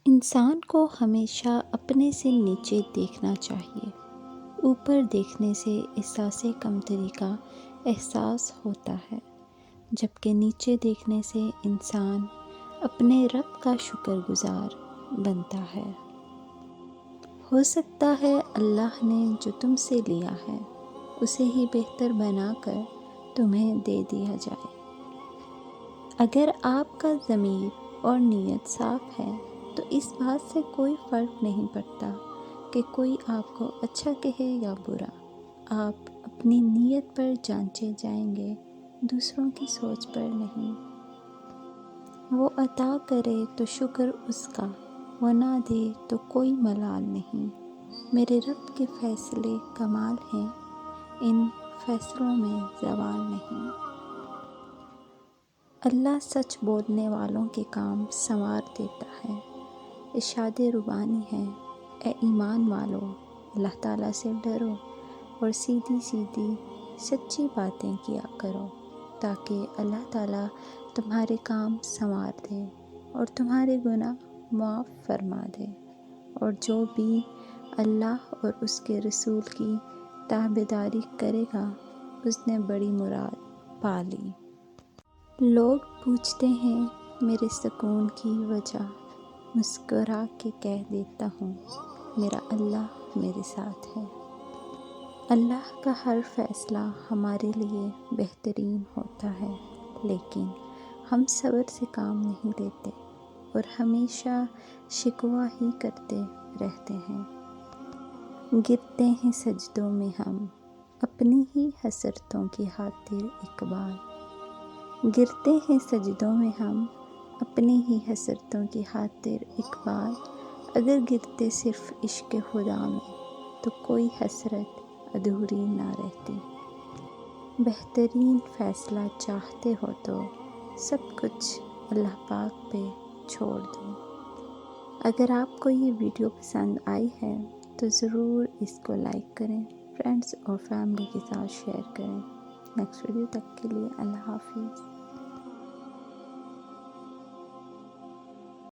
انسان کو ہمیشہ اپنے سے نیچے دیکھنا چاہیے۔ اوپر دیکھنے سے احساس کمتری کا احساس ہوتا ہے، جبکہ نیچے دیکھنے سے انسان اپنے رب کا شکر گزار بنتا ہے۔ ہو سکتا ہے اللہ نے جو تم سے لیا ہے اسے ہی بہتر بنا کر تمہیں دے دیا جائے۔ اگر آپ کا ضمیر اور نیت صاف ہے تو اس بات سے کوئی فرق نہیں پڑتا کہ کوئی آپ کو اچھا کہے یا برا۔ آپ اپنی نیت پر جانچے جائیں گے، دوسروں کی سوچ پر نہیں۔ وہ عطا کرے تو شکر اس کا، وہ نہ دے تو کوئی ملال نہیں۔ میرے رب کے فیصلے کمال ہیں، ان فیصلوں میں زوال نہیں۔ اللہ سچ بولنے والوں کے کام سنوار دیتا ہے۔ ارشاد ربانی ہے، اے ایمان والو، اللہ تعالیٰ سے ڈرو اور سیدھی سیدھی سچی باتیں کیا کرو، تاکہ اللہ تعالیٰ تمہارے کام سنوار دے اور تمہارے گناہ معاف فرما دے۔ اور جو بھی اللہ اور اس کے رسول کی تابعداری کرے گا اس نے بڑی مراد پا لی۔ لوگ پوچھتے ہیں میرے سکون کی وجہ، مسکرا کے کہہ دیتا ہوں میرا اللہ میرے ساتھ ہے۔ اللہ کا ہر فیصلہ ہمارے لیے بہترین ہوتا ہے، لیکن ہم صبر سے کام نہیں لیتے اور ہمیشہ شکوہ ہی کرتے رہتے ہیں۔ گرتے ہیں سجدوں میں ہم اپنی ہی حسرتوں کی خاطر اقبال۔ گرتے ہیں سجدوں میں ہم اپنی ہی حسرتوں کی خاطر اقبال۔ اگر گرتے صرف عشق خدا میں تو کوئی حسرت ادھوری نہ رہتی۔ بہترین فیصلہ چاہتے ہو تو سب کچھ اللہ پاک پہ چھوڑ دو۔ اگر آپ کو یہ ویڈیو پسند آئی ہے تو ضرور اس کو لائک کریں، فرینڈز اور فیملی کے ساتھ شیئر کریں۔ نیکسٹ ویڈیو تک کے لیے اللہ حافظ۔